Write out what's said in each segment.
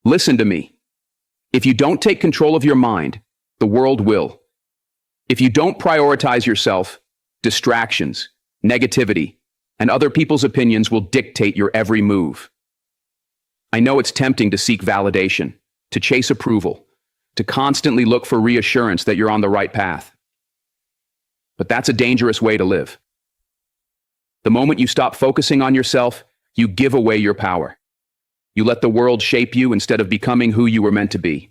Listen to me. If you don't take control of your mind, the world will. If you don't prioritize yourself, distractions, negativity, and other people's opinions will dictate your every move. I know it's tempting to seek validation, to chase approval, to constantly look for reassurance that you're on the right path. But that's a dangerous way to live. The moment you stop focusing on yourself, you give away your power. You let the world shape you instead of becoming who you were meant to be.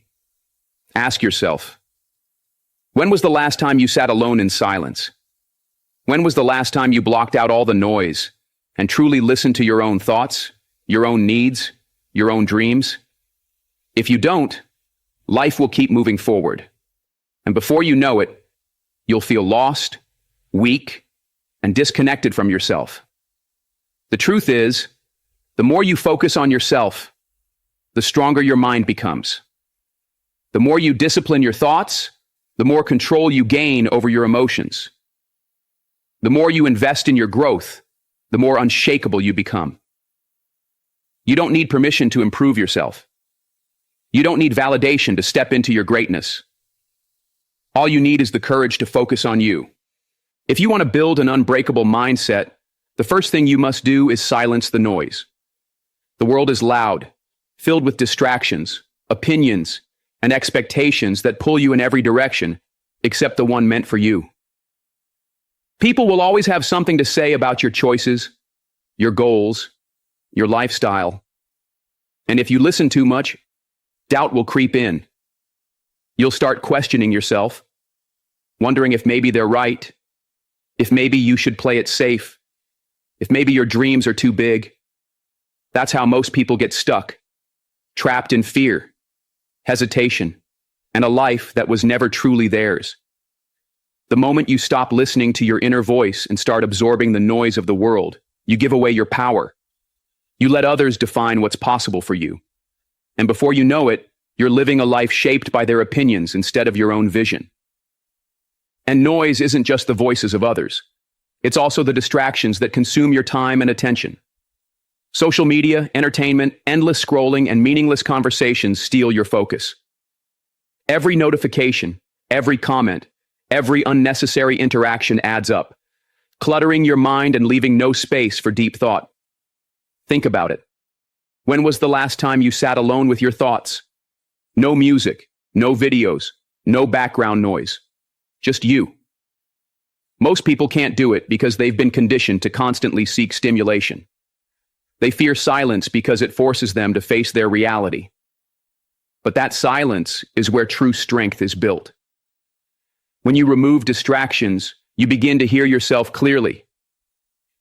Ask yourself, when was the last time you sat alone in silence? When was the last time you blocked out all the noise and truly listened to your own thoughts, your own needs, your own dreams? If you don't, life will keep moving forward. And before you know it, you'll feel lost, weak, and disconnected from yourself. The truth is, the more you focus on yourself, the stronger your mind becomes. The more you discipline your thoughts, the more control you gain over your emotions. The more you invest in your growth, the more unshakable you become. You don't need permission to improve yourself. You don't need validation to step into your greatness. All you need is the courage to focus on you. If you want to build an unbreakable mindset, the first thing you must do is silence the noise. The world is loud, filled with distractions, opinions, and expectations that pull you in every direction, except the one meant for you. People will always have something to say about your choices, your goals, your lifestyle. And if you listen too much, doubt will creep in. You'll start questioning yourself, wondering if maybe they're right, if maybe you should play it safe, if maybe your dreams are too big. That's how most people get stuck, trapped in fear, hesitation, and a life that was never truly theirs. The moment you stop listening to your inner voice and start absorbing the noise of the world, you give away your power. You let others define what's possible for you. And before you know it, you're living a life shaped by their opinions instead of your own vision. And noise isn't just the voices of others. It's also the distractions that consume your time and attention. Social media, entertainment, endless scrolling, and meaningless conversations steal your focus. Every notification, every comment, every unnecessary interaction adds up, cluttering your mind and leaving no space for deep thought. Think about it. When was the last time you sat alone with your thoughts? No music, no videos, no background noise. Just you. Most people can't do it because they've been conditioned to constantly seek stimulation. They fear silence because it forces them to face their reality. But that silence is where true strength is built. When you remove distractions, you begin to hear yourself clearly.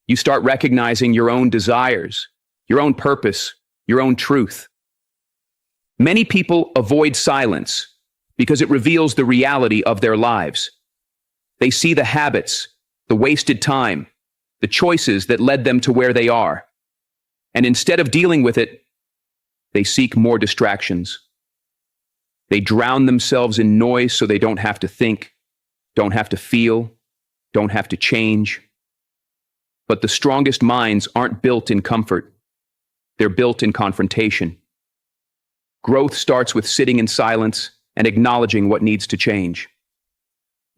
You start recognizing your own desires, your own purpose, your own truth. Many people avoid silence because it reveals the reality of their lives. They see the habits, the wasted time, the choices that led them to where they are. And instead of dealing with it, they seek more distractions. They drown themselves in noise so they don't have to think, don't have to feel, don't have to change. But the strongest minds aren't built in comfort. They're built in confrontation. Growth starts with sitting in silence and acknowledging what needs to change.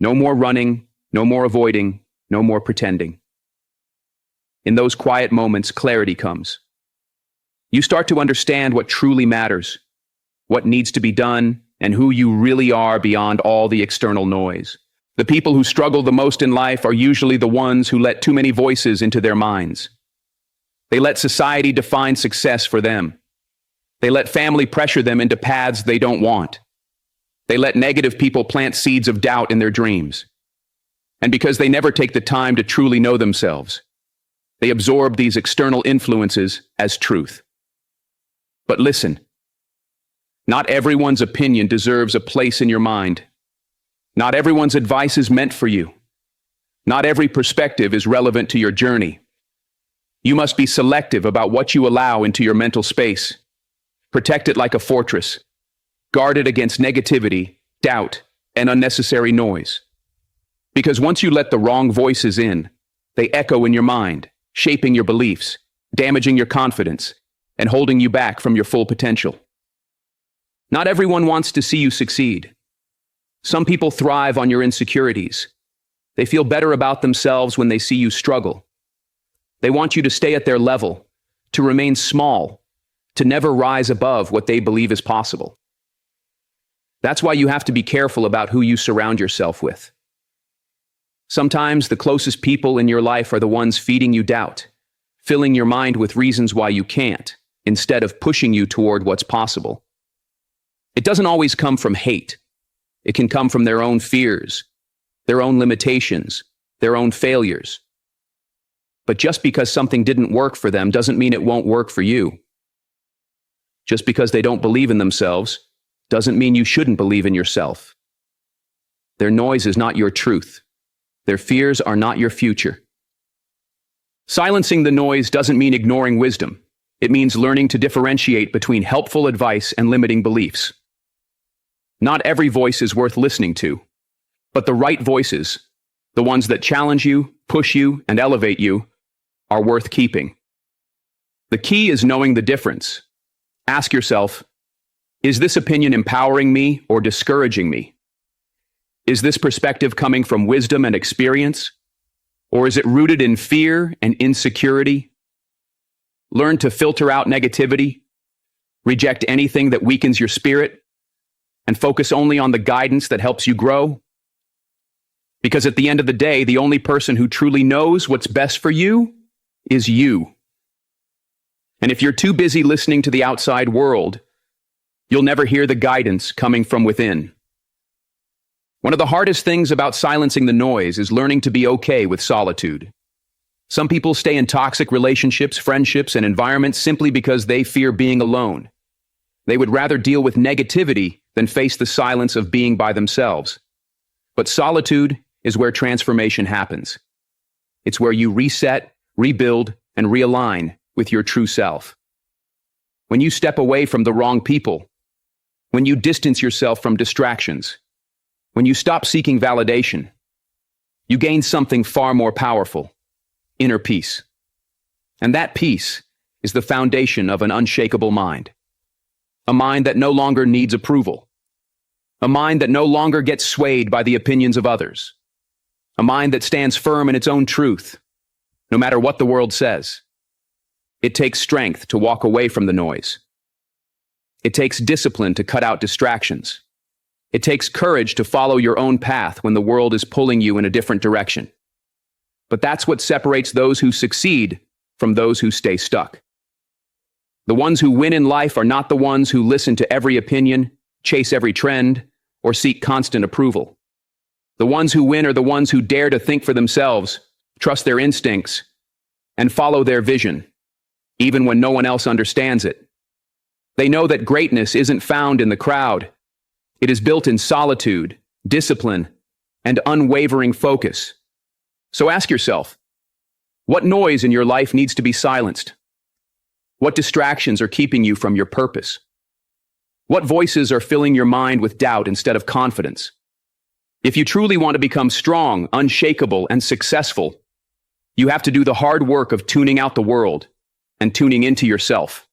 No more running, no more avoiding, no more pretending. In those quiet moments, clarity comes. You start to understand what truly matters, what needs to be done, and who you really are beyond all the external noise. The people who struggle the most in life are usually the ones who let too many voices into their minds. They let society define success for them. They let family pressure them into paths they don't want. They let negative people plant seeds of doubt in their dreams. And because they never take the time to truly know themselves, they absorb these external influences as truth. But listen, not everyone's opinion deserves a place in your mind. Not everyone's advice is meant for you. Not every perspective is relevant to your journey. You must be selective about what you allow into your mental space. Protect it like a fortress. Guard it against negativity, doubt, and unnecessary noise. Because once you let the wrong voices in, they echo in your mind, shaping your beliefs, damaging your confidence, and holding you back from your full potential. Not everyone wants to see you succeed. Some people thrive on your insecurities. They feel better about themselves when they see you struggle. They want you to stay at their level, to remain small, to never rise above what they believe is possible. That's why you have to be careful about who you surround yourself with. Sometimes the closest people in your life are the ones feeding you doubt, filling your mind with reasons why you can't, instead of pushing you toward what's possible. It doesn't always come from hate. It can come from their own fears, their own limitations, their own failures. But just because something didn't work for them doesn't mean it won't work for you. Just because they don't believe in themselves doesn't mean you shouldn't believe in yourself. Their noise is not your truth. Their fears are not your future. Silencing the noise doesn't mean ignoring wisdom. It means learning to differentiate between helpful advice and limiting beliefs. Not every voice is worth listening to, but the right voices, the ones that challenge you, push you, and elevate you, are worth keeping. The key is knowing the difference. Ask yourself, is this opinion empowering me or discouraging me? Is this perspective coming from wisdom and experience? Or is it rooted in fear and insecurity? Learn to filter out negativity, reject anything that weakens your spirit, and focus only on the guidance that helps you grow. Because at the end of the day, the only person who truly knows what's best for you is you. And if you're too busy listening to the outside world, you'll never hear the guidance coming from within. One of the hardest things about silencing the noise is learning to be okay with solitude. Some people stay in toxic relationships, friendships, and environments simply because they fear being alone. They would rather deal with negativity than face the silence of being by themselves. But solitude is where transformation happens. It's where you reset, rebuild, and realign with your true self. When you step away from the wrong people, when you distance yourself from distractions, when you stop seeking validation, you gain something far more powerful: inner peace. And that peace is the foundation of an unshakable mind. A mind that no longer needs approval. A mind that no longer gets swayed by the opinions of others. A mind that stands firm in its own truth, no matter what the world says. It takes strength to walk away from the noise. It takes discipline to cut out distractions. It takes courage to follow your own path when the world is pulling you in a different direction. But that's what separates those who succeed from those who stay stuck. The ones who win in life are not the ones who listen to every opinion, chase every trend, or seek constant approval. The ones who win are the ones who dare to think for themselves, trust their instincts, and follow their vision, even when no one else understands it. They know that greatness isn't found in the crowd. It is built in solitude, discipline, and unwavering focus. So ask yourself, what noise in your life needs to be silenced? What distractions are keeping you from your purpose? What voices are filling your mind with doubt instead of confidence? If you truly want to become strong, unshakable, and successful, you have to do the hard work of tuning out the world and tuning into yourself.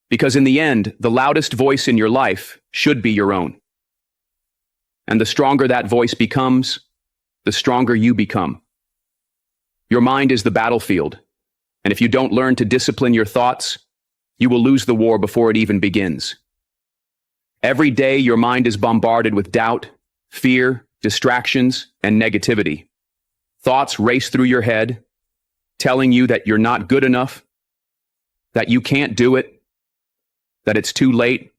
Because in the end, the loudest voice in your life should be your own. And the stronger that voice becomes, the stronger you become. Your mind is the battlefield, and if you don't learn to discipline your thoughts, you will lose the war before it even begins. Every day, your mind is bombarded with doubt, fear, distractions, and negativity. Thoughts race through your head, telling you that you're not good enough, that you can't do it, that it's too late,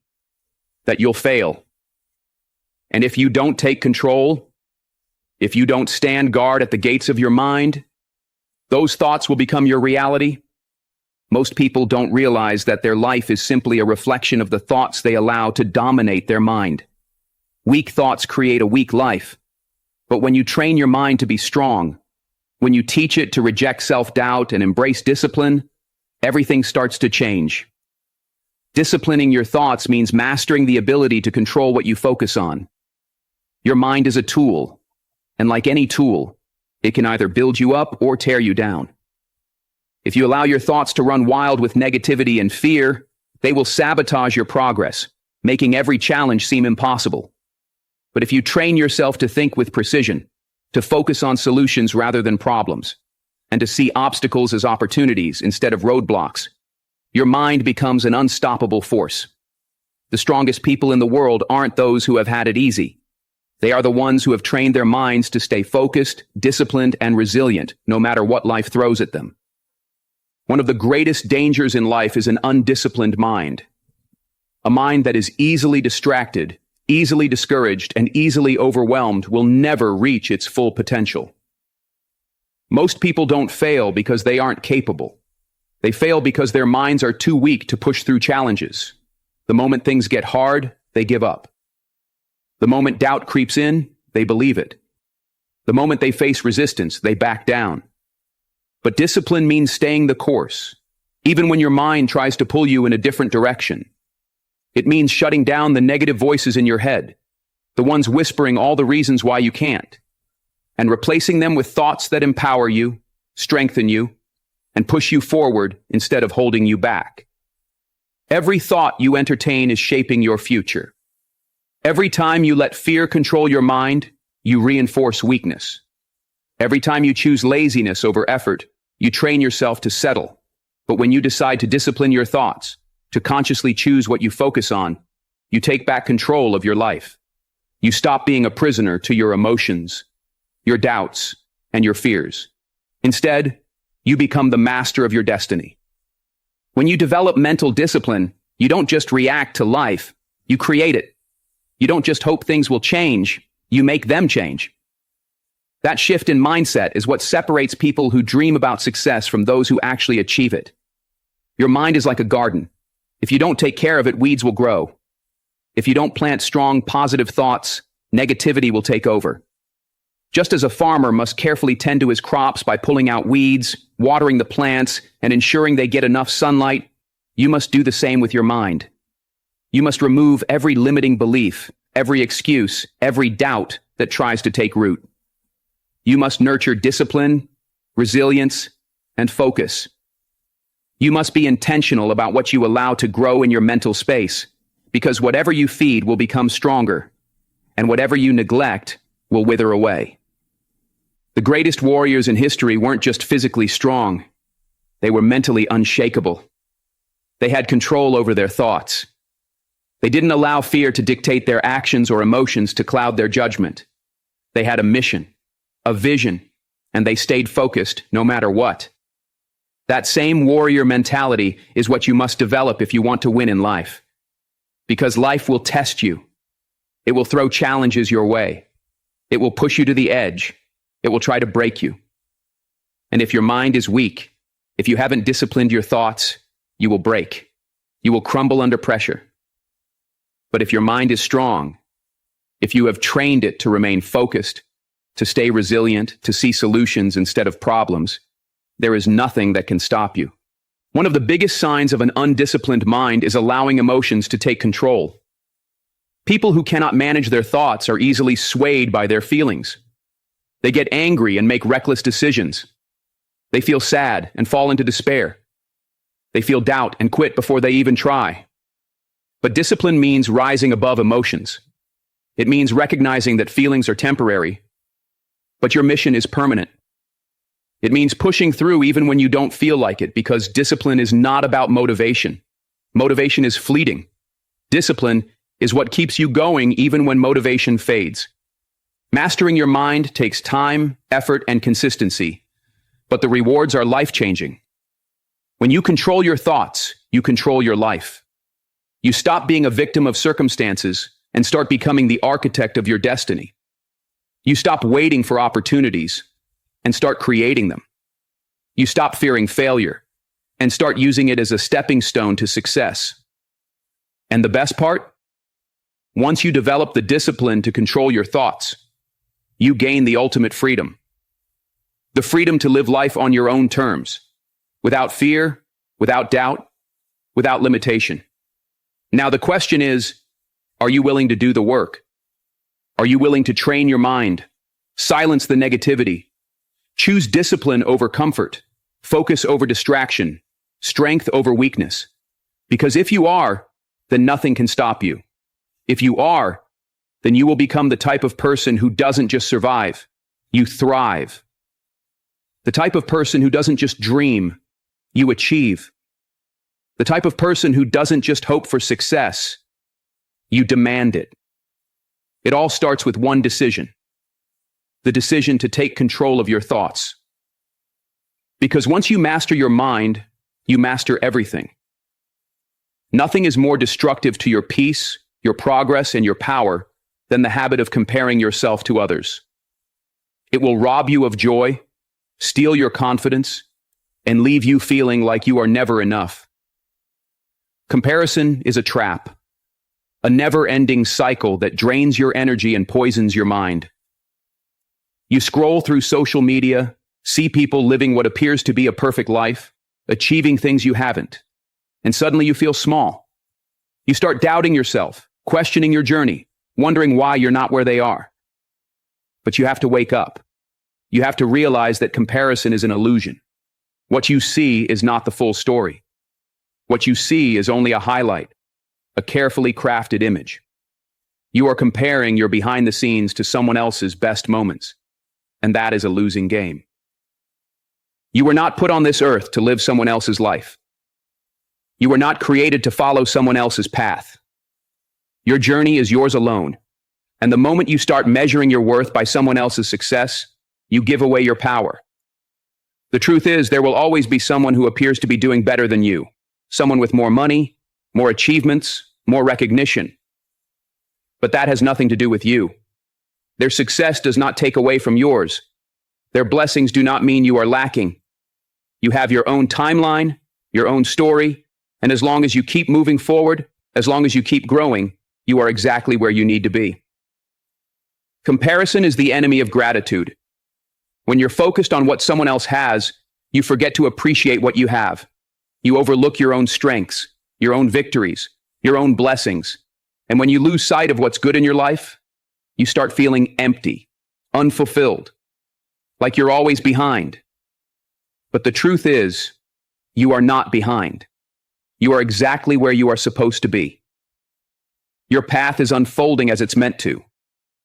that you'll fail. And if you don't take control, if you don't stand guard at the gates of your mind, those thoughts will become your reality. Most people don't realize that their life is simply a reflection of the thoughts they allow to dominate their mind. Weak thoughts create a weak life. But when you train your mind to be strong, when you teach it to reject self-doubt and embrace discipline, everything starts to change. Disciplining your thoughts means mastering the ability to control what you focus on. Your mind is a tool, and like any tool, it can either build you up or tear you down. If you allow your thoughts to run wild with negativity and fear, they will sabotage your progress, making every challenge seem impossible. But if you train yourself to think with precision, to focus on solutions rather than problems, and to see obstacles as opportunities instead of roadblocks, your mind becomes an unstoppable force. The strongest people in the world aren't those who have had it easy. They are the ones who have trained their minds to stay focused, disciplined, and resilient, no matter what life throws at them. One of the greatest dangers in life is an undisciplined mind. A mind that is easily distracted, easily discouraged, and easily overwhelmed will never reach its full potential. Most people don't fail because they aren't capable. They fail because their minds are too weak to push through challenges. The moment things get hard, they give up. The moment doubt creeps in, they believe it. The moment they face resistance, they back down. But discipline means staying the course, even when your mind tries to pull you in a different direction. It means shutting down the negative voices in your head, the ones whispering all the reasons why you can't, and replacing them with thoughts that empower you, strengthen you, and push you forward instead of holding you back. Every thought you entertain is shaping your future. Every time you let fear control your mind, you reinforce weakness. Every time you choose laziness over effort, you train yourself to settle. But when you decide to discipline your thoughts, to consciously choose what you focus on, you take back control of your life. You stop being a prisoner to your emotions, your doubts, and your fears. Instead, you become the master of your destiny. When you develop mental discipline, you don't just react to life, you create it. You don't just hope things will change, you make them change. That shift in mindset is what separates people who dream about success from those who actually achieve it. Your mind is like a garden. If you don't take care of it, weeds will grow. If you don't plant strong, positive thoughts, negativity will take over. Just as a farmer must carefully tend to his crops by pulling out weeds, watering the plants, and ensuring they get enough sunlight, you must do the same with your mind. You must remove every limiting belief, every excuse, every doubt that tries to take root. You must nurture discipline, resilience, and focus. You must be intentional about what you allow to grow in your mental space, because whatever you feed will become stronger, and whatever you neglect will wither away. The greatest warriors in history weren't just physically strong, they were mentally unshakable. They had control over their thoughts. They didn't allow fear to dictate their actions or emotions to cloud their judgment. They had a mission, a vision, and they stayed focused no matter what. That same warrior mentality is what you must develop if you want to win in life. Because life will test you. It will throw challenges your way. It will push you to the edge. It will try to break you. And if your mind is weak, if you haven't disciplined your thoughts, you will break. You will crumble under pressure. But if your mind is strong, if you have trained it to remain focused, to stay resilient, to see solutions instead of problems, there is nothing that can stop you. One of the biggest signs of an undisciplined mind is allowing emotions to take control. People who cannot manage their thoughts are easily swayed by their feelings. They get angry and make reckless decisions. They feel sad and fall into despair. They feel doubt and quit before they even try. But discipline means rising above emotions. It means recognizing that feelings are temporary, but your mission is permanent. It means pushing through even when you don't feel like it, because discipline is not about motivation. Motivation is fleeting. Discipline is what keeps you going even when motivation fades. Mastering your mind takes time, effort, and consistency, but the rewards are life-changing. When you control your thoughts, you control your life. You stop being a victim of circumstances and start becoming the architect of your destiny. You stop waiting for opportunities and start creating them. You stop fearing failure and start using it as a stepping stone to success. And the best part? Once you develop the discipline to control your thoughts, you gain the ultimate freedom. The freedom to live life on your own terms, without fear, without doubt, without limitation. Now the question is, are you willing to do the work? Are you willing to train your mind, silence the negativity, choose discipline over comfort, focus over distraction, strength over weakness? Because if you are, then nothing can stop you. If you are, then you will become the type of person who doesn't just survive, you thrive. The type of person who doesn't just dream, you achieve. The type of person who doesn't just hope for success, you demand it. It all starts with one decision. The decision to take control of your thoughts. Because once you master your mind, you master everything. Nothing is more destructive to your peace, your progress, and your power than the habit of comparing yourself to others. It will rob you of joy, steal your confidence, and leave you feeling like you are never enough. Comparison is a trap, a never-ending cycle that drains your energy and poisons your mind. You scroll through social media, see people living what appears to be a perfect life, achieving things you haven't, and suddenly you feel small. You start doubting yourself, questioning your journey, wondering why you're not where they are. But you have to wake up. You have to realize that comparison is an illusion. What you see is not the full story. What you see is only a highlight, a carefully crafted image. You are comparing your behind the scenes to someone else's best moments, and that is a losing game. You were not put on this earth to live someone else's life. You were not created to follow someone else's path. Your journey is yours alone, and the moment you start measuring your worth by someone else's success, you give away your power. The truth is, there will always be someone who appears to be doing better than you, someone with more money, more achievements, more recognition. But that has nothing to do with you. Their success does not take away from yours. Their blessings do not mean you are lacking. You have your own timeline, your own story, and as long as you keep moving forward, as long as you keep growing, you are exactly where you need to be. Comparison is the enemy of gratitude. When you're focused on what someone else has, you forget to appreciate what you have. You overlook your own strengths, your own victories, your own blessings. And when you lose sight of what's good in your life, you start feeling empty, unfulfilled, like you're always behind. But the truth is, you are not behind. You are exactly where you are supposed to be. Your path is unfolding as it's meant to.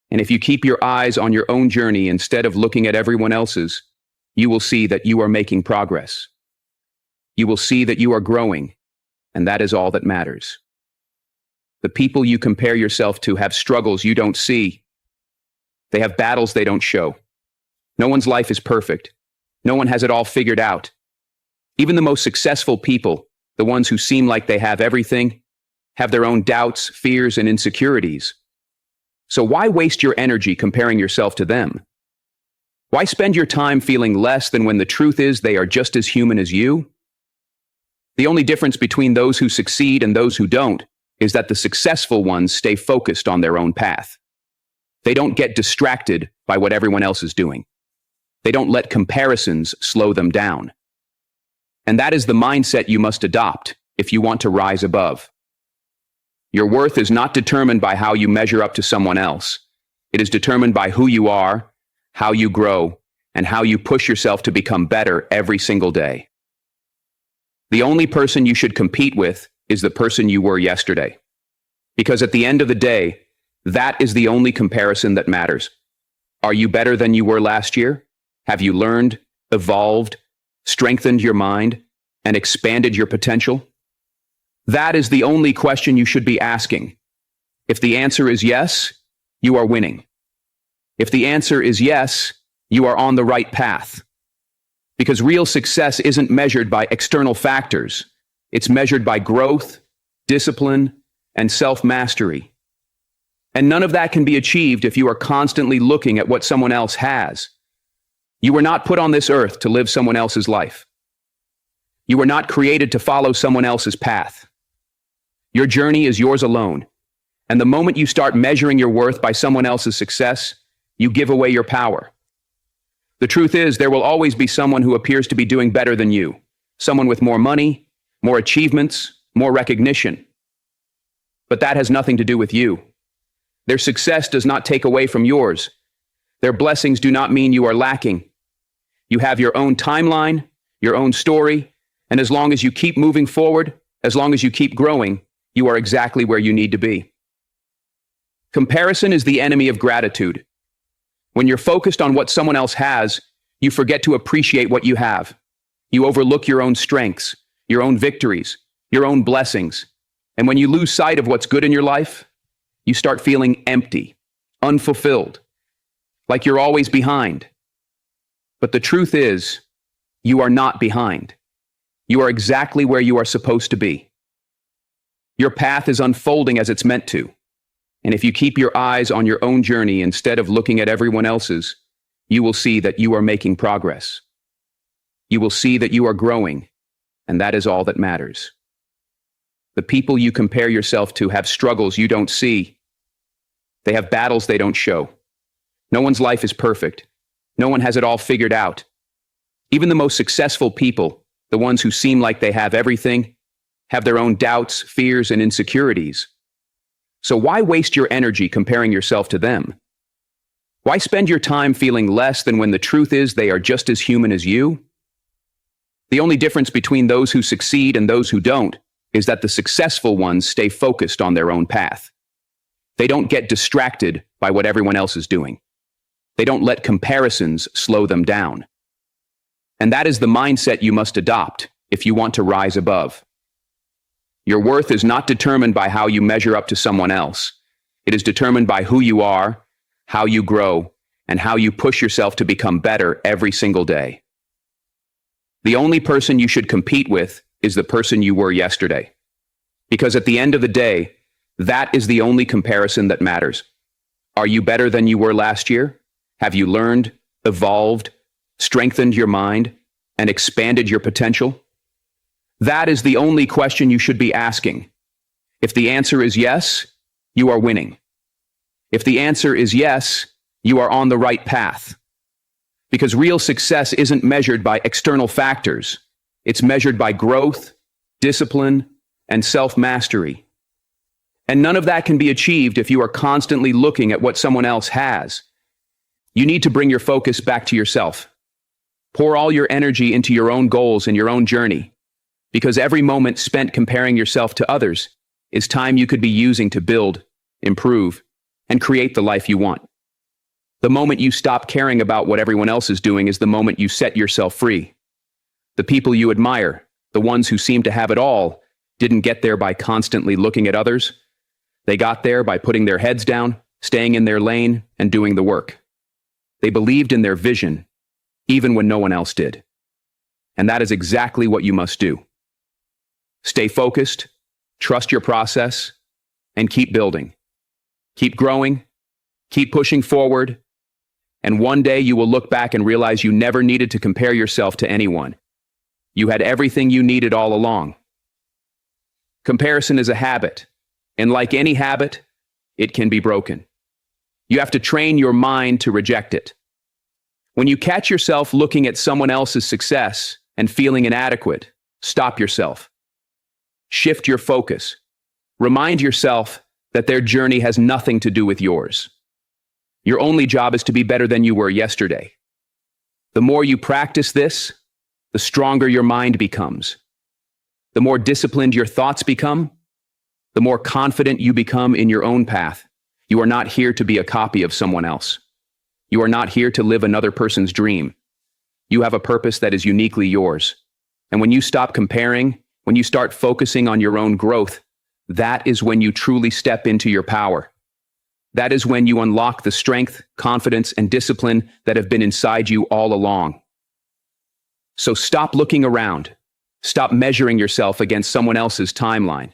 And if you keep your eyes on your own journey instead of looking at everyone else's, you will see that you are making progress. You will see that you are growing, and that is all that matters. The people you compare yourself to have struggles you don't see. They have battles they don't show. No one's life is perfect. No one has it all figured out. Even the most successful people, the ones who seem like they have everything, have their own doubts, fears, and insecurities. So why waste your energy comparing yourself to them? Why spend your time feeling less than when the truth is they are just as human as you? The only difference between those who succeed and those who don't is that the successful ones stay focused on their own path. They don't get distracted by what everyone else is doing. They don't let comparisons slow them down. And that is the mindset you must adopt if you want to rise above. Your worth is not determined by how you measure up to someone else. It is determined by who you are, how you grow, and how you push yourself to become better every single day. The only person you should compete with is the person you were yesterday. Because at the end of the day, that is the only comparison that matters. Are you better than you were last year? Have you learned, evolved, strengthened your mind, and expanded your potential? That is the only question you should be asking. If the answer is yes, you are winning. If the answer is yes, you are on the right path. Because real success isn't measured by external factors. It's measured by growth, discipline, and self-mastery. And none of that can be achieved if you are constantly looking at what someone else has. You were not put on this earth to live someone else's life. You were not created to follow someone else's path. Your journey is yours alone. And the moment you start measuring your worth by someone else's success, you give away your power. The truth is, there will always be someone who appears to be doing better than you. Someone with more money, more achievements, more recognition. But that has nothing to do with you. Their success does not take away from yours. Their blessings do not mean you are lacking. You have your own timeline, your own story, and as long as you keep moving forward, as long as you keep growing, you are exactly where you need to be. Comparison is the enemy of gratitude. When you're focused on what someone else has, you forget to appreciate what you have. You overlook your own strengths, your own victories, your own blessings. And when you lose sight of what's good in your life, you start feeling empty, unfulfilled, like you're always behind. But the truth is, you are not behind. You are exactly where you are supposed to be. Your path is unfolding as it's meant to. And if you keep your eyes on your own journey instead of looking at everyone else's, you will see that you are making progress. You will see that you are growing, and that is all that matters. The people you compare yourself to have struggles you don't see. They have battles they don't show. No one's life is perfect. No one has it all figured out. Even the most successful people, the ones who seem like they have everything, have their own doubts, fears, and insecurities. So why waste your energy comparing yourself to them? Why spend your time feeling less than when the truth is they are just as human as you? The only difference between those who succeed and those who don't is that the successful ones stay focused on their own path. They don't get distracted by what everyone else is doing. They don't let comparisons slow them down. And that is the mindset you must adopt if you want to rise above. Your worth is not determined by how you measure up to someone else. It is determined by who you are, how you grow, and how you push yourself to become better every single day. The only person you should compete with is the person you were yesterday. Because at the end of the day, that is the only comparison that matters. Are you better than you were last year? Have you learned, evolved, strengthened your mind, and expanded your potential? That is the only question you should be asking. If the answer is yes, you are winning. If the answer is yes, you are on the right path. Because real success isn't measured by external factors. It's measured by growth, discipline, and self-mastery. And none of that can be achieved if you are constantly looking at what someone else has. You need to bring your focus back to yourself. Pour all your energy into your own goals and your own journey. Because every moment spent comparing yourself to others is time you could be using to build, improve, and create the life you want. The moment you stop caring about what everyone else is doing is the moment you set yourself free. The people you admire, the ones who seem to have it all, didn't get there by constantly looking at others. They got there by putting their heads down, staying in their lane, and doing the work. They believed in their vision, even when no one else did. And that is exactly what you must do. Stay focused, trust your process, and keep building. Keep growing, keep pushing forward, and one day you will look back and realize you never needed to compare yourself to anyone. You had everything you needed all along. Comparison is a habit, and like any habit, it can be broken. You have to train your mind to reject it. When you catch yourself looking at someone else's success and feeling inadequate, stop yourself. Shift your focus. Remind yourself that their journey has nothing to do with yours. Your only job is to be better than you were yesterday. The more you practice this, the stronger your mind becomes. The more disciplined your thoughts become, the more confident you become in your own path. You are not here to be a copy of someone else. You are not here to live another person's dream. You have a purpose that is uniquely yours. And when you stop comparing, when you start focusing on your own growth, that is when you truly step into your power. That is when you unlock the strength, confidence, and discipline that have been inside you all along. So stop looking around. Stop measuring yourself against someone else's timeline.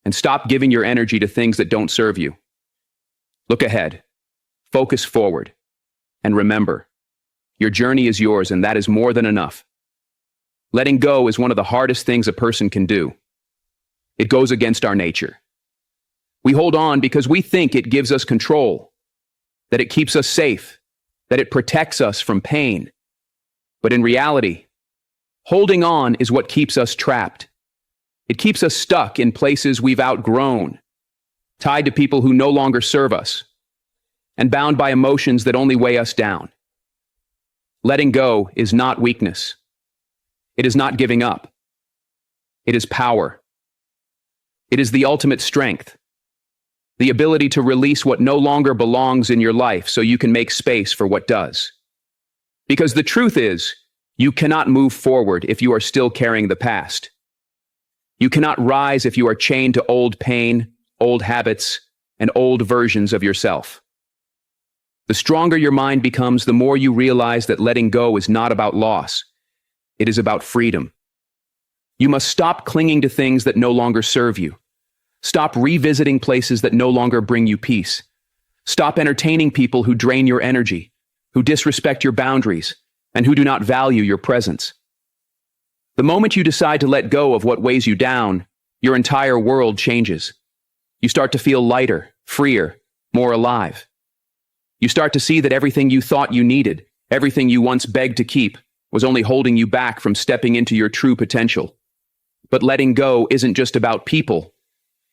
And stop giving your energy to things that don't serve you. Look ahead. Focus forward. And remember, your journey is yours, and that is more than enough. Letting go is one of the hardest things a person can do. It goes against our nature. We hold on because we think it gives us control, that it keeps us safe, that it protects us from pain. But in reality, holding on is what keeps us trapped. It keeps us stuck in places we've outgrown, tied to people who no longer serve us, and bound by emotions that only weigh us down. Letting go is not weakness. It is not giving up. It is power. It is the ultimate strength. The ability to release what no longer belongs in your life so you can make space for what does. Because the truth is, you cannot move forward if you are still carrying the past. You cannot rise if you are chained to old pain, old habits, and old versions of yourself. The stronger your mind becomes, the more you realize that letting go is not about loss. It is about freedom. You must stop clinging to things that no longer serve you. Stop revisiting places that no longer bring you peace. Stop entertaining people who drain your energy, who disrespect your boundaries, and who do not value your presence. The moment you decide to let go of what weighs you down, your entire world changes. You start to feel lighter, freer, more alive. You start to see that everything you thought you needed, everything you once begged to keep, was only holding you back from stepping into your true potential. But letting go isn't just about people.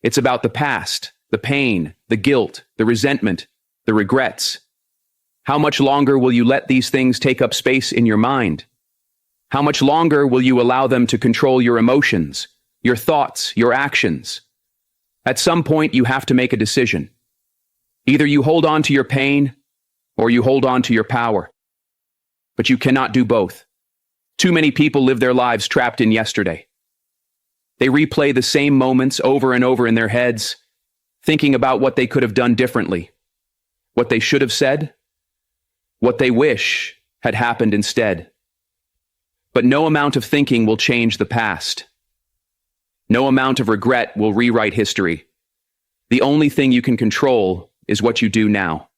It's about the past, the pain, the guilt, the resentment, the regrets. How much longer will you let these things take up space in your mind? How much longer will you allow them to control your emotions, your thoughts, your actions? At some point, you have to make a decision. Either you hold on to your pain, or you hold on to your power. But you cannot do both. Too many people live their lives trapped in yesterday. They replay the same moments over and over in their heads, thinking about what they could have done differently, what they should have said, what they wish had happened instead. But no amount of thinking will change the past. No amount of regret will rewrite history. The only thing you can control is what you do now.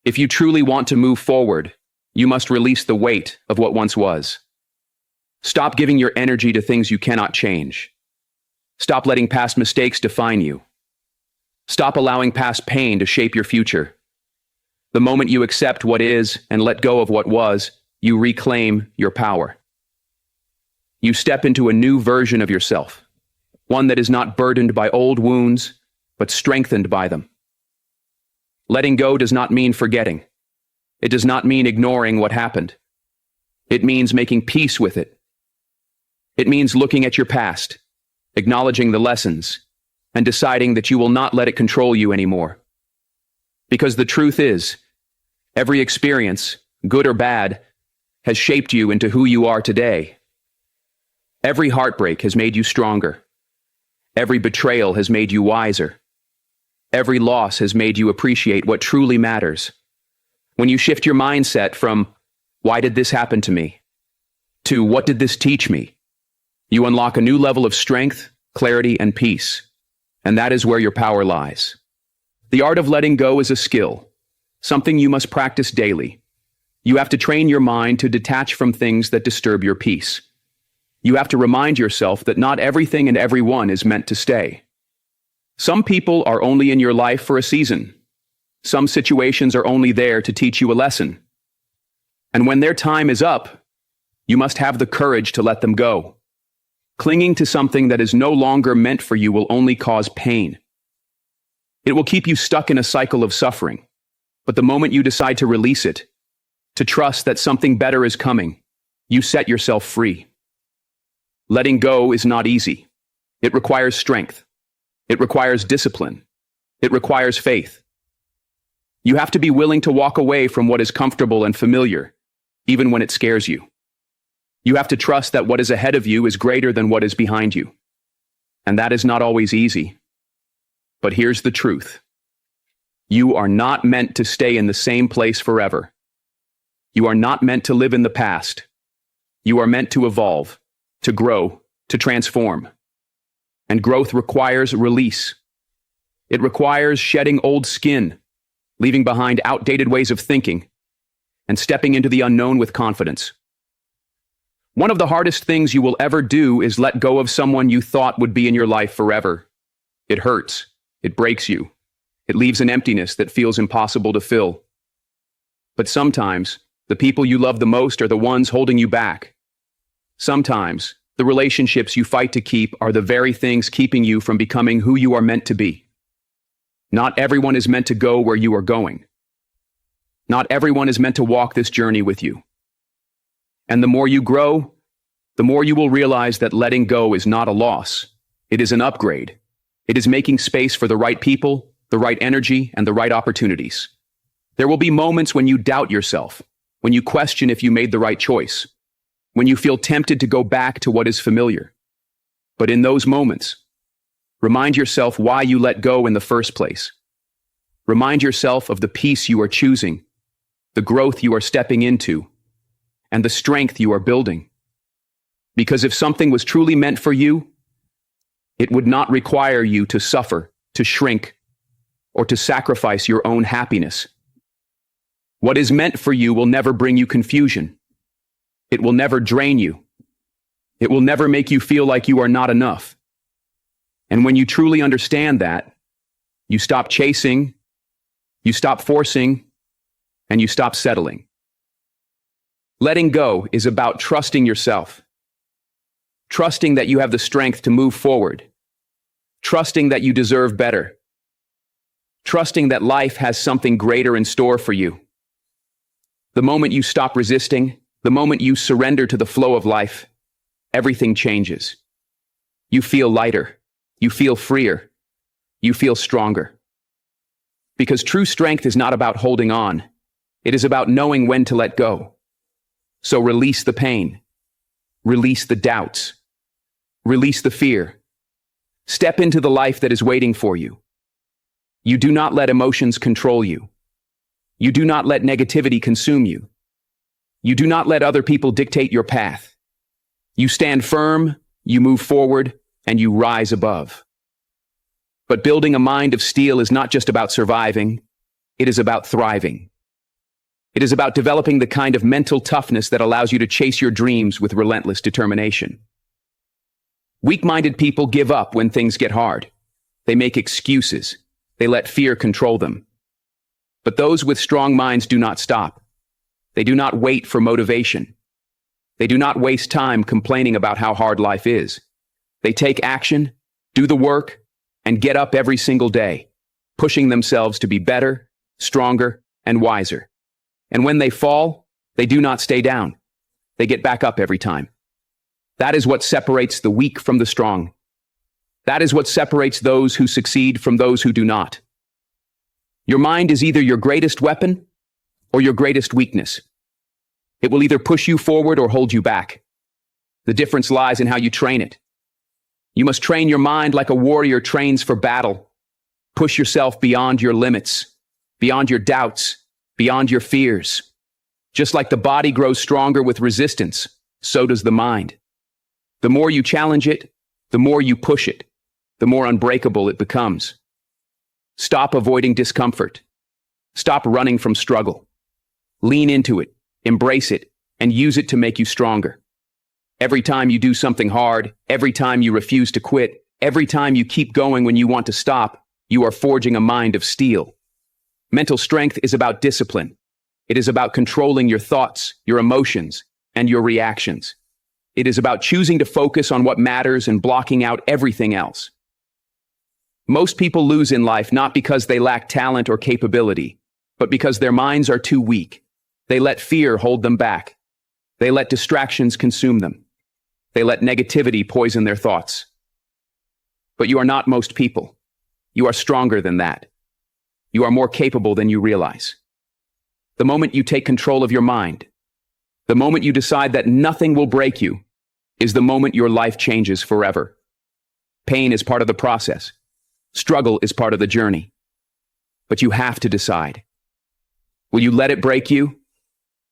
If you truly want to move forward, you must release the weight of what once was. Stop giving your energy to things you cannot change. Stop letting past mistakes define you. Stop allowing past pain to shape your future. The moment you accept what is and let go of what was, you reclaim your power. You step into a new version of yourself, one that is not burdened by old wounds, but strengthened by them. Letting go does not mean forgetting. It does not mean ignoring what happened. It means making peace with it. It means looking at your past, acknowledging the lessons, and deciding that you will not let it control you anymore. Because the truth is, every experience, good or bad, has shaped you into who you are today. Every heartbreak has made you stronger. Every betrayal has made you wiser. Every loss has made you appreciate what truly matters. When you shift your mindset from, "Why did this happen to me?" to "What did this teach me?" you unlock a new level of strength, clarity, and peace. And that is where your power lies. The art of letting go is a skill, something you must practice daily. You have to train your mind to detach from things that disturb your peace. You have to remind yourself that not everything and everyone is meant to stay. Some people are only in your life for a season. Some situations are only there to teach you a lesson. And when their time is up, you must have the courage to let them go. Clinging to something that is no longer meant for you will only cause pain. It will keep you stuck in a cycle of suffering. But the moment you decide to release it, to trust that something better is coming, you set yourself free. Letting go is not easy. It requires strength. It requires discipline. It requires faith. You have to be willing to walk away from what is comfortable and familiar, even when it scares you. You have to trust that what is ahead of you is greater than what is behind you. And that is not always easy. But here's the truth. You are not meant to stay in the same place forever. You are not meant to live in the past. You are meant to evolve, to grow, to transform. And growth requires release. It requires shedding old skin, leaving behind outdated ways of thinking, and stepping into the unknown with confidence. One of the hardest things you will ever do is let go of someone you thought would be in your life forever. It hurts. It breaks you. It leaves an emptiness that feels impossible to fill. But sometimes, the people you love the most are the ones holding you back. Sometimes, the relationships you fight to keep are the very things keeping you from becoming who you are meant to be. Not everyone is meant to go where you are going. Not everyone is meant to walk this journey with you. And the more you grow, the more you will realize that letting go is not a loss. It is an upgrade. It is making space for the right people, the right energy, and the right opportunities. There will be moments when you doubt yourself, when you question if you made the right choice, when you feel tempted to go back to what is familiar. But in those moments, remind yourself why you let go in the first place. Remind yourself of the peace you are choosing, the growth you are stepping into, and the strength you are building. Because if something was truly meant for you, it would not require you to suffer, to shrink, or to sacrifice your own happiness. What is meant for you will never bring you confusion. It will never drain you. It will never make you feel like you are not enough. And when you truly understand that, you stop chasing, you stop forcing, and you stop settling. Letting go is about trusting yourself. Trusting that you have the strength to move forward. Trusting that you deserve better. Trusting that life has something greater in store for you. The moment you stop resisting, the moment you surrender to the flow of life, everything changes. You feel lighter. You feel freer. You feel stronger. Because true strength is not about holding on. It is about knowing when to let go. So release the pain. Release the doubts. Release the fear. Step into the life that is waiting for you. You do not let emotions control you. You do not let negativity consume you. You do not let other people dictate your path. You stand firm, you move forward, and you rise above. But building a mind of steel is not just about surviving, it is about thriving. It is about developing the kind of mental toughness that allows you to chase your dreams with relentless determination. Weak-minded people give up when things get hard. They make excuses. They let fear control them. But those with strong minds do not stop. They do not wait for motivation. They do not waste time complaining about how hard life is. They take action, do the work, and get up every single day, pushing themselves to be better, stronger, and wiser. And when they fall, they do not stay down. They get back up every time. That is what separates the weak from the strong. That is what separates those who succeed from those who do not. Your mind is either your greatest weapon or your greatest weakness. It will either push you forward or hold you back. The difference lies in how you train it. You must train your mind like a warrior trains for battle. Push yourself beyond your limits, beyond your doubts, beyond your fears. Just like the body grows stronger with resistance, so does the mind. The more you challenge it, the more you push it, the more unbreakable it becomes. Stop avoiding discomfort. Stop running from struggle. Lean into it, embrace it, and use it to make you stronger. Every time you do something hard, every time you refuse to quit, every time you keep going when you want to stop, you are forging a mind of steel. Mental strength is about discipline. It is about controlling your thoughts, your emotions, and your reactions. It is about choosing to focus on what matters and blocking out everything else. Most people lose in life not because they lack talent or capability, but because their minds are too weak. They let fear hold them back. They let distractions consume them. They let negativity poison their thoughts. But you are not most people. You are stronger than that. You are more capable than you realize. The moment you take control of your mind, the moment you decide that nothing will break you, is the moment your life changes forever. Pain is part of the process. Struggle is part of the journey. But you have to decide. Will you let it break you,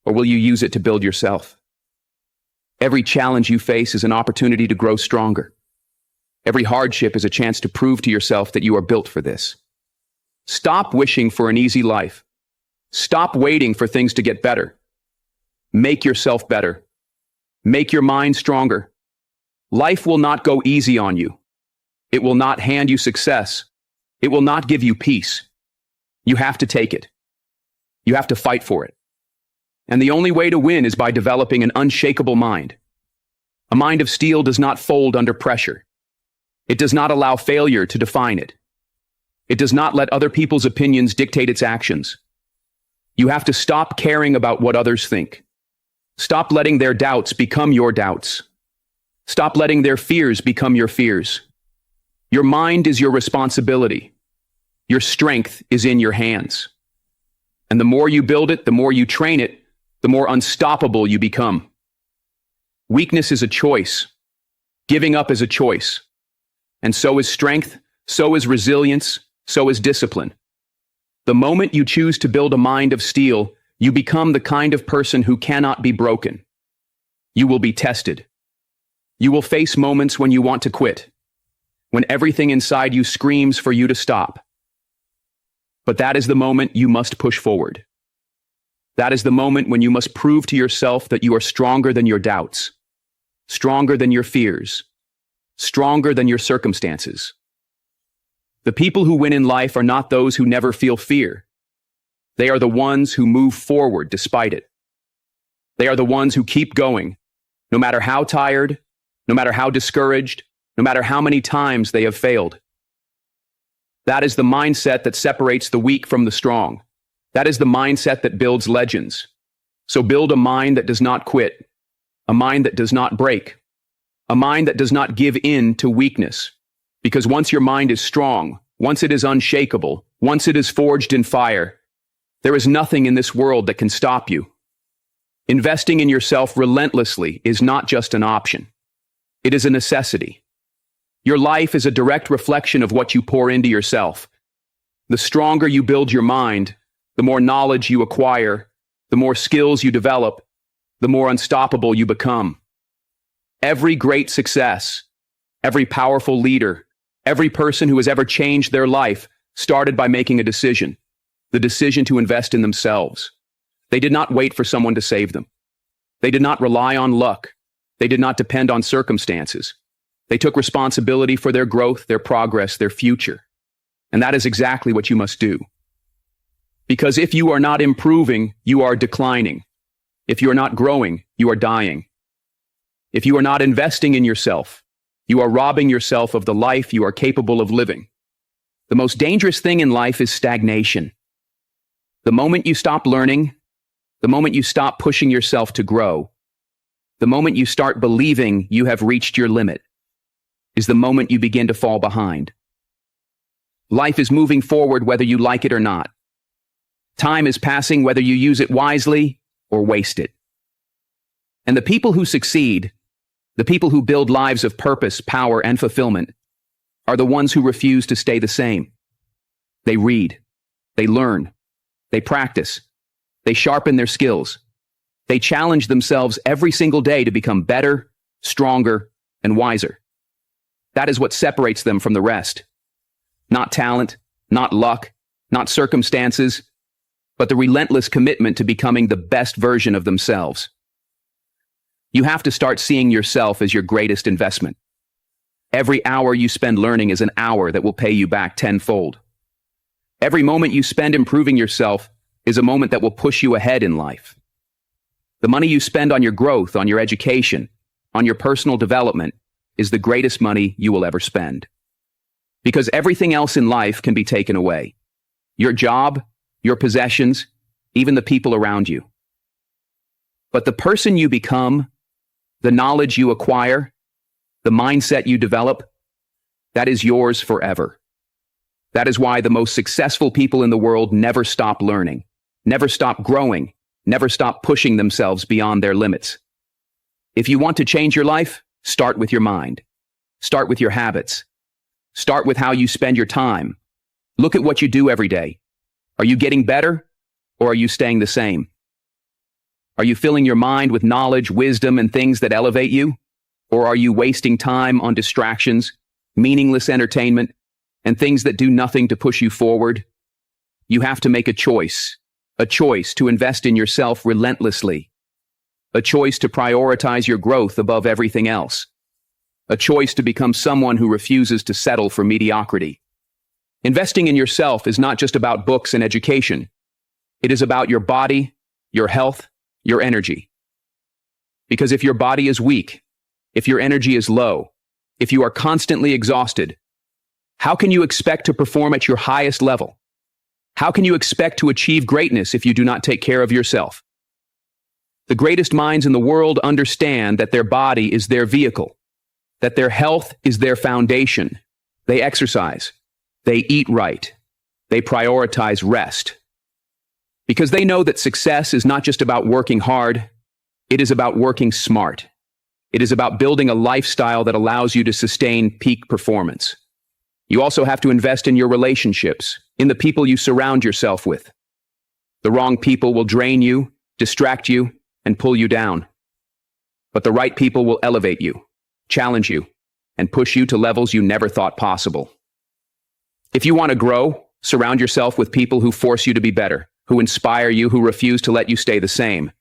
or will you use it to build yourself? Every challenge you face is an opportunity to grow stronger. Every hardship is a chance to prove to yourself that you are built for this. Stop wishing for an easy life. Stop waiting for things to get better. Make yourself better. Make your mind stronger. Life will not go easy on you. It will not hand you success. It will not give you peace. You have to take it. You have to fight for it. And the only way to win is by developing an unshakable mind. A mind of steel does not fold under pressure. It does not allow failure to define it. It does not let other people's opinions dictate its actions. You have to stop caring about what others think. Stop letting their doubts become your doubts. Stop letting their fears become your fears. Your mind is your responsibility. Your strength is in your hands. And the more you build it, the more you train it, the more unstoppable you become. Weakness is a choice. Giving up is a choice. And so is strength, so is resilience, so is discipline. The moment you choose to build a mind of steel, you become the kind of person who cannot be broken. You will be tested. You will face moments when you want to quit, when everything inside you screams for you to stop. But that is the moment you must push forward. That is the moment when you must prove to yourself that you are stronger than your doubts, stronger than your fears, stronger than your circumstances. The people who win in life are not those who never feel fear. They are the ones who move forward despite it. They are the ones who keep going, no matter how tired, no matter how discouraged, no matter how many times they have failed. That is the mindset that separates the weak from the strong. That is the mindset that builds legends. So build a mind that does not quit, a mind that does not break, a mind that does not give in to weakness. Because once your mind is strong, once it is unshakable, once it is forged in fire, there is nothing in this world that can stop you. Investing in yourself relentlessly is not just an option. It is a necessity. Your life is a direct reflection of what you pour into yourself. The stronger you build your mind, the more knowledge you acquire, the more skills you develop, the more unstoppable you become. Every great success, every powerful leader, every person who has ever changed their life started by making a decision, the decision to invest in themselves. They did not wait for someone to save them. They did not rely on luck. They did not depend on circumstances. They took responsibility for their growth, their progress, their future. And that is exactly what you must do. Because if you are not improving, you are declining. If you are not growing, you are dying. If you are not investing in yourself, you are robbing yourself of the life you are capable of living. The most dangerous thing in life is stagnation. The moment you stop learning, the moment you stop pushing yourself to grow, the moment you start believing you have reached your limit, is the moment you begin to fall behind. Life is moving forward whether you like it or not. Time is passing whether you use it wisely or waste it. And the people who succeed, the people who build lives of purpose, power, and fulfillment, are the ones who refuse to stay the same. They read, they learn, they practice, they sharpen their skills. They challenge themselves every single day to become better, stronger, and wiser. That is what separates them from the rest. Not talent, not luck, not circumstances, but the relentless commitment to becoming the best version of themselves. You have to start seeing yourself as your greatest investment. Every hour you spend learning is an hour that will pay you back tenfold. Every moment you spend improving yourself is a moment that will push you ahead in life. The money you spend on your growth, on your education, on your personal development, is the greatest money you will ever spend. Because everything else in life can be taken away. Your job, your possessions, even the people around you. But the person you become, the knowledge you acquire, the mindset you develop, that is yours forever. That is why the most successful people in the world never stop learning, never stop growing, never stop pushing themselves beyond their limits. If you want to change your life, start with your mind. Start with your habits. Start with how you spend your time. Look at what you do every day. Are you getting better, or are you staying the same? Are you filling your mind with knowledge, wisdom, and things that elevate you? Or are you wasting time on distractions, meaningless entertainment, and things that do nothing to push you forward? You have to make a choice to invest in yourself relentlessly, a choice to prioritize your growth above everything else, a choice to become someone who refuses to settle for mediocrity. Investing in yourself is not just about books and education. It is about your body, your health, your energy. Because if your body is weak, if your energy is low, if you are constantly exhausted, how can you expect to perform at your highest level? How can you expect to achieve greatness if you do not take care of yourself? The greatest minds in the world understand that their body is their vehicle, that their health is their foundation, They exercise. They eat right. They prioritize rest. Because they know that success is not just about working hard, it is about working smart. It is about building a lifestyle that allows you to sustain peak performance. You also have to invest in your relationships, in the people you surround yourself with. The wrong people will drain you, distract you, and pull you down. But the right people will elevate you, challenge you, and push you to levels you never thought possible. If you want to grow, surround yourself with people who force you to be better, who inspire you, who refuse to let you stay the same.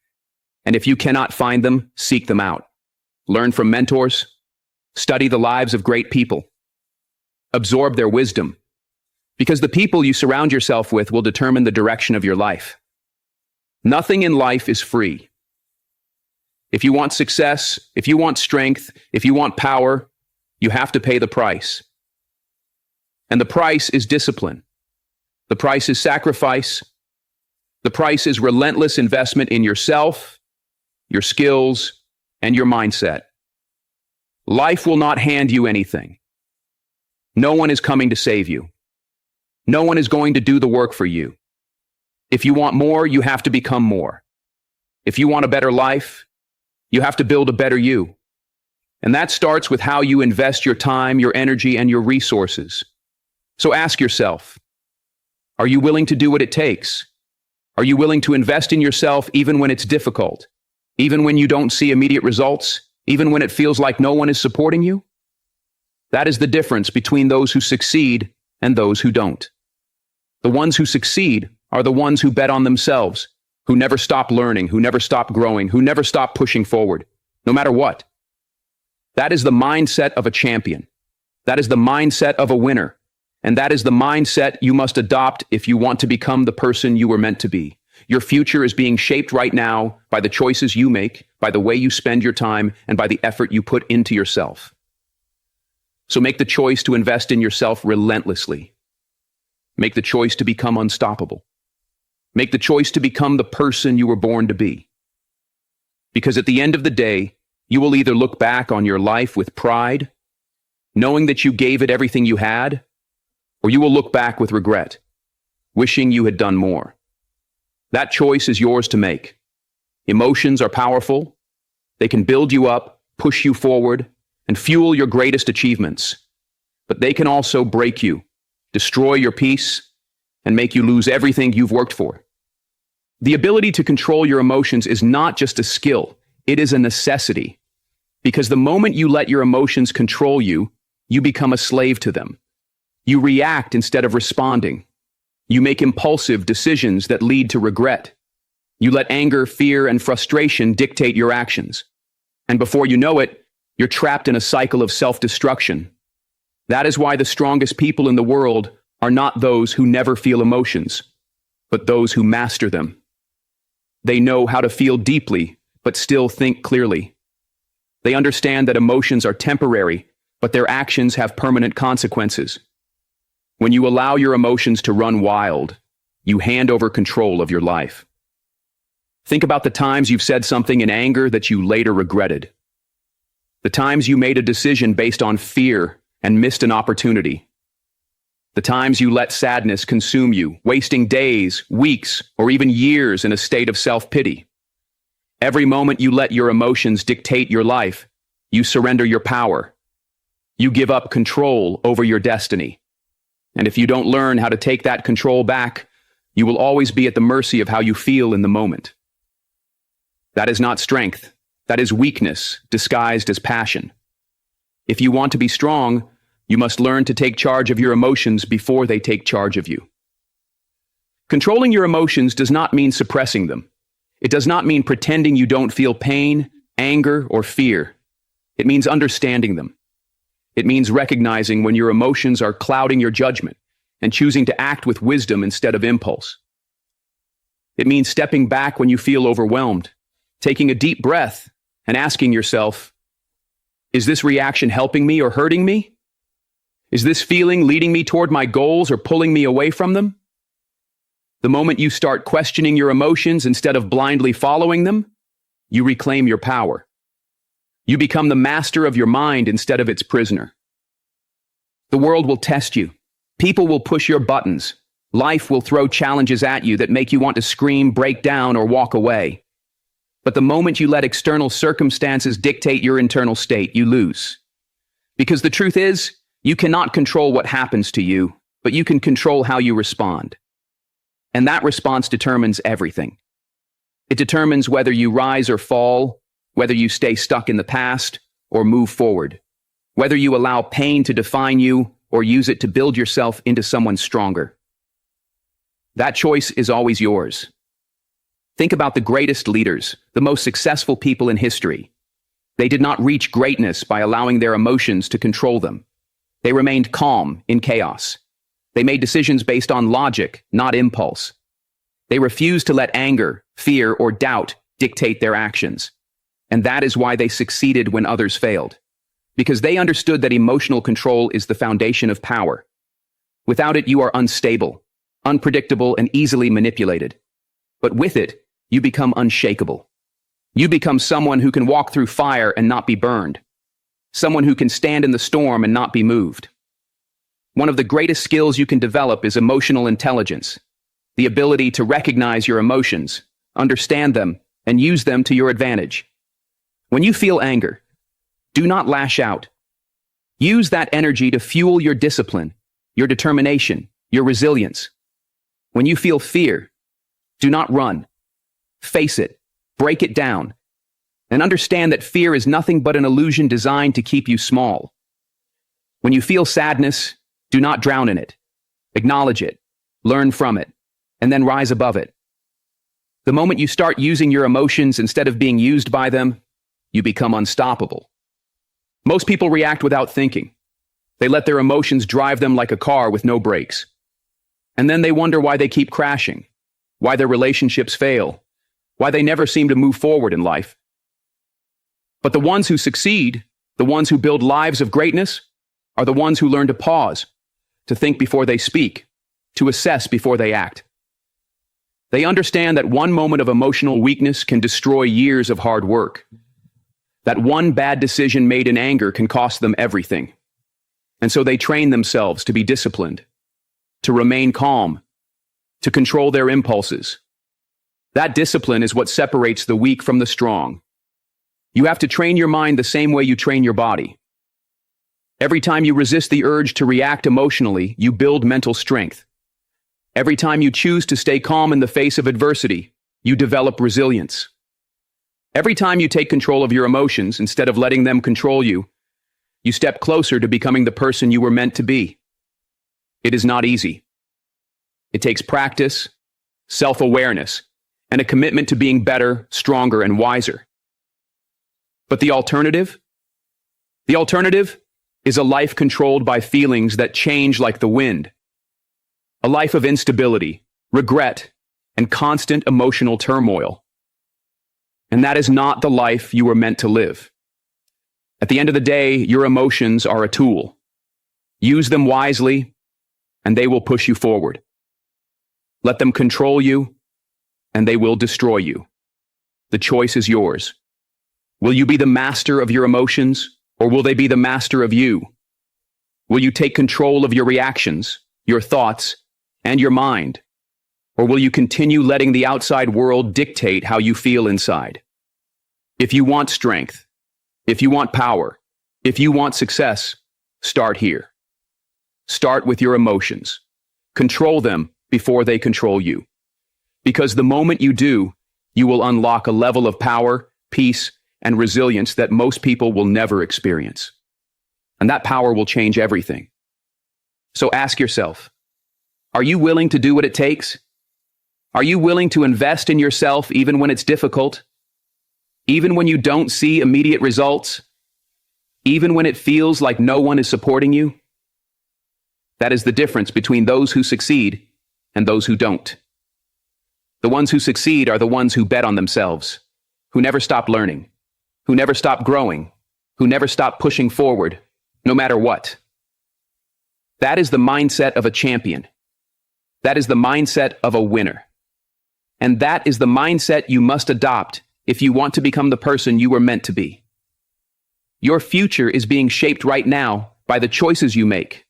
And if you cannot find them, seek them out. Learn from mentors. Study the lives of great people. Absorb their wisdom. Because the people you surround yourself with will determine the direction of your life. Nothing in life is free. If you want success, if you want strength, if you want power, you have to pay the price. And the price is discipline. The price is sacrifice. The price is relentless investment in yourself, your skills, and your mindset. Life will not hand you anything. No one is coming to save you. No one is going to do the work for you. If you want more, you have to become more. If you want a better life, you have to build a better you. And that starts with how you invest your time, your energy, and your resources. So ask yourself, are you willing to do what it takes? Are you willing to invest in yourself even when it's difficult? Even when you don't see immediate results? Even when it feels like no one is supporting you? That is the difference between those who succeed and those who don't. The ones who succeed are the ones who bet on themselves, who never stop learning, who never stop growing, who never stop pushing forward, no matter what. That is the mindset of a champion. That is the mindset of a winner. And that is the mindset you must adopt if you want to become the person you were meant to be. Your future is being shaped right now by the choices you make, by the way you spend your time, and by the effort you put into yourself. So make the choice to invest in yourself relentlessly. Make the choice to become unstoppable. Make the choice to become the person you were born to be. Because at the end of the day, you will either look back on your life with pride, knowing that you gave it everything you had, or you will look back with regret, wishing you had done more. That choice is yours to make. Emotions are powerful. They can build you up, push you forward, and fuel your greatest achievements. But they can also break you, destroy your peace, and make you lose everything you've worked for. The ability to control your emotions is not just a skill, it is a necessity. Because the moment you let your emotions control you, you become a slave to them. You react instead of responding. You make impulsive decisions that lead to regret. You let anger, fear, and frustration dictate your actions. And before you know it, you're trapped in a cycle of self-destruction. That is why the strongest people in the world are not those who never feel emotions, but those who master them. They know how to feel deeply, but still think clearly. They understand that emotions are temporary, but their actions have permanent consequences. When you allow your emotions to run wild, you hand over control of your life. Think about the times you've said something in anger that you later regretted. The times you made a decision based on fear and missed an opportunity. The times you let sadness consume you, wasting days, weeks, or even years in a state of self-pity. Every moment you let your emotions dictate your life, you surrender your power. You give up control over your destiny. And if you don't learn how to take that control back, you will always be at the mercy of how you feel in the moment. That is not strength. That is weakness disguised as passion. If you want to be strong, you must learn to take charge of your emotions before they take charge of you. Controlling your emotions does not mean suppressing them. It does not mean pretending you don't feel pain, anger, or fear. It means understanding them. It means recognizing when your emotions are clouding your judgment and choosing to act with wisdom instead of impulse. It means stepping back when you feel overwhelmed, taking a deep breath, and asking yourself, is this reaction helping me or hurting me? Is this feeling leading me toward my goals or pulling me away from them? The moment you start questioning your emotions instead of blindly following them, you reclaim your power. You become the master of your mind instead of its prisoner. The world will test you. People will push your buttons. Life will throw challenges at you that make you want to scream, break down, or walk away. But the moment you let external circumstances dictate your internal state, you lose. Because the truth is, you cannot control what happens to you, but you can control how you respond. And that response determines everything. It determines whether you rise or fall, whether you stay stuck in the past or move forward, whether you allow pain to define you or use it to build yourself into someone stronger. That choice is always yours. Think about the greatest leaders, the most successful people in history. They did not reach greatness by allowing their emotions to control them. They remained calm in chaos. They made decisions based on logic, not impulse. They refused to let anger, fear, or doubt dictate their actions. And that is why they succeeded when others failed. Because they understood that emotional control is the foundation of power. Without it, you are unstable, unpredictable, and easily manipulated. But with it, you become unshakable. You become someone who can walk through fire and not be burned. Someone who can stand in the storm and not be moved. One of the greatest skills you can develop is emotional intelligence, the ability to recognize your emotions, understand them, and use them to your advantage. When you feel anger, do not lash out. Use that energy to fuel your discipline, your determination, your resilience. When you feel fear, do not run. Face it, break it down, and understand that fear is nothing but an illusion designed to keep you small. When you feel sadness, do not drown in it. Acknowledge it, learn from it, and then rise above it. The moment you start using your emotions instead of being used by them, you become unstoppable. Most people react without thinking. They let their emotions drive them like a car with no brakes. And then they wonder why they keep crashing, why their relationships fail, why they never seem to move forward in life. But the ones who succeed, the ones who build lives of greatness, are the ones who learn to pause, to think before they speak, to assess before they act. They understand that one moment of emotional weakness can destroy years of hard work. That one bad decision made in anger can cost them everything. And so they train themselves to be disciplined, to remain calm, to control their impulses. That discipline is what separates the weak from the strong. You have to train your mind the same way you train your body. Every time you resist the urge to react emotionally, you build mental strength. Every time you choose to stay calm in the face of adversity, you develop resilience. Every time you take control of your emotions instead of letting them control you, you step closer to becoming the person you were meant to be. It is not easy. It takes practice, self-awareness, and a commitment to being better, stronger, and wiser. But the alternative? The alternative is a life controlled by feelings that change like the wind. A life of instability, regret, and constant emotional turmoil. And that is not the life you were meant to live. At the end of the day, your emotions are a tool. Use them wisely, and they will push you forward. Let them control you, and they will destroy you. The choice is yours. Will you be the master of your emotions, or will they be the master of you? Will you take control of your reactions, your thoughts, and your mind? Or will you continue letting the outside world dictate how you feel inside? If you want strength, if you want power, if you want success, start here. Start with your emotions. Control them before they control you. Because the moment you do, you will unlock a level of power, peace, and resilience that most people will never experience. And that power will change everything. So ask yourself, are you willing to do what it takes? Are you willing to invest in yourself even when it's difficult? Even when you don't see immediate results? Even when it feels like no one is supporting you? That is the difference between those who succeed and those who don't. The ones who succeed are the ones who bet on themselves, who never stop learning, who never stop growing, who never stop pushing forward, no matter what. That is the mindset of a champion. That is the mindset of a winner. And that is the mindset you must adopt if you want to become the person you were meant to be. Your future is being shaped right now by the choices you make,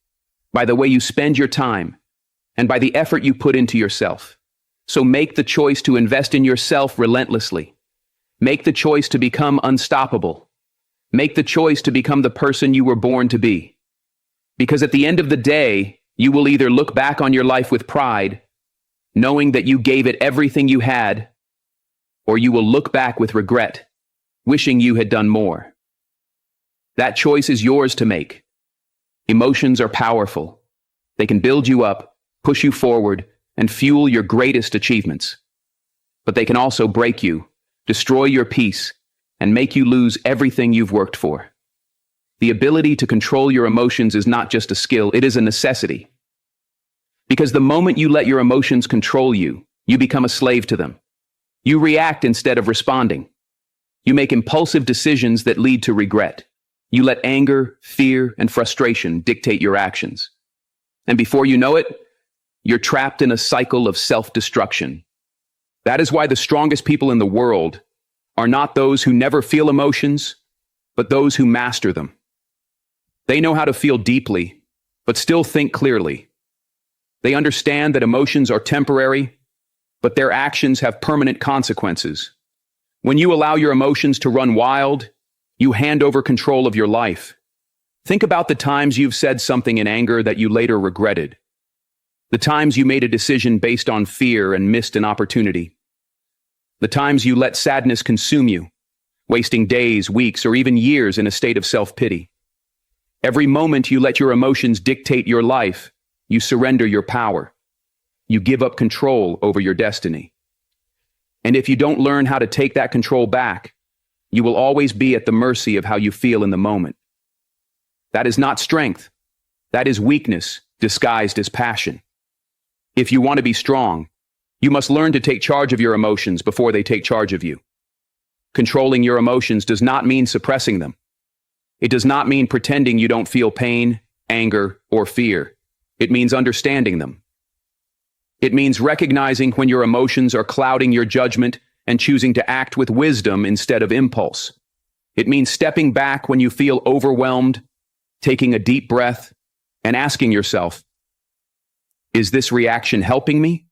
by the way you spend your time, and by the effort you put into yourself. So make the choice to invest in yourself relentlessly. Make the choice to become unstoppable. Make the choice to become the person you were born to be. Because at the end of the day, you will either look back on your life with pride, knowing that you gave it everything you had, or you will look back with regret, wishing you had done more. That choice is yours to make. Emotions are powerful. They can build you up, push you forward, and fuel your greatest achievements. But they can also break you, destroy your peace, and make you lose everything you've worked for. The ability to control your emotions is not just a skill, it is a necessity. Because the moment you let your emotions control you, you become a slave to them. You react instead of responding. You make impulsive decisions that lead to regret. You let anger, fear, and frustration dictate your actions. And before you know it, you're trapped in a cycle of self-destruction. That is why the strongest people in the world are not those who never feel emotions, but those who master them. They know how to feel deeply, but still think clearly. They understand that emotions are temporary, but their actions have permanent consequences. When you allow your emotions to run wild, you hand over control of your life. Think about the times you've said something in anger that you later regretted. The times you made a decision based on fear and missed an opportunity. The times you let sadness consume you, wasting days, weeks, or even years in a state of self-pity. Every moment you let your emotions dictate your life, you surrender your power. You give up control over your destiny. And if you don't learn how to take that control back, you will always be at the mercy of how you feel in the moment. That is not strength. That is weakness disguised as passion. If you want to be strong, you must learn to take charge of your emotions before they take charge of you. Controlling your emotions does not mean suppressing them. It does not mean pretending you don't feel pain, anger, or fear. It means understanding them. It means recognizing when your emotions are clouding your judgment and choosing to act with wisdom instead of impulse. It means stepping back when you feel overwhelmed, taking a deep breath, and asking yourself, is this reaction helping me